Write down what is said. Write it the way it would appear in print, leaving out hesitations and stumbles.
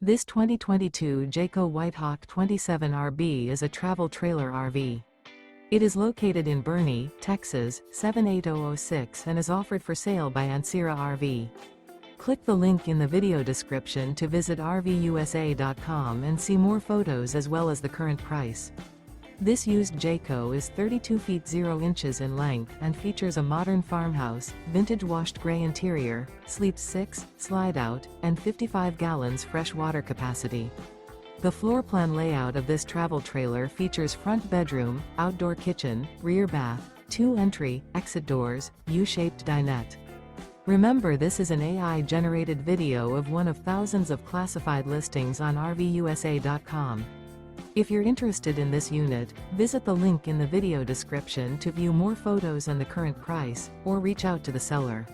This 2022 Jayco White Hawk 27RB is a travel trailer RV. It is located in Boerne, Texas, 78006 and is offered for sale by Ancira RV. Click the link in the video description to visit RVUSA.com and see more photos as well as the current price. This used Jayco is 32 feet 0 inches in length and features a modern farmhouse, vintage washed gray interior, sleeps 6, slide-out, and 55 gallons fresh water capacity. The floor plan layout of this travel trailer features front bedroom, outdoor kitchen, rear bath, 2 entry, exit doors, U-shaped dinette. Remember, this is an AI-generated video of one of thousands of classified listings on RVUSA.com. If you're interested in this unit, visit the link in the video description to view more photos and the current price, or reach out to the seller.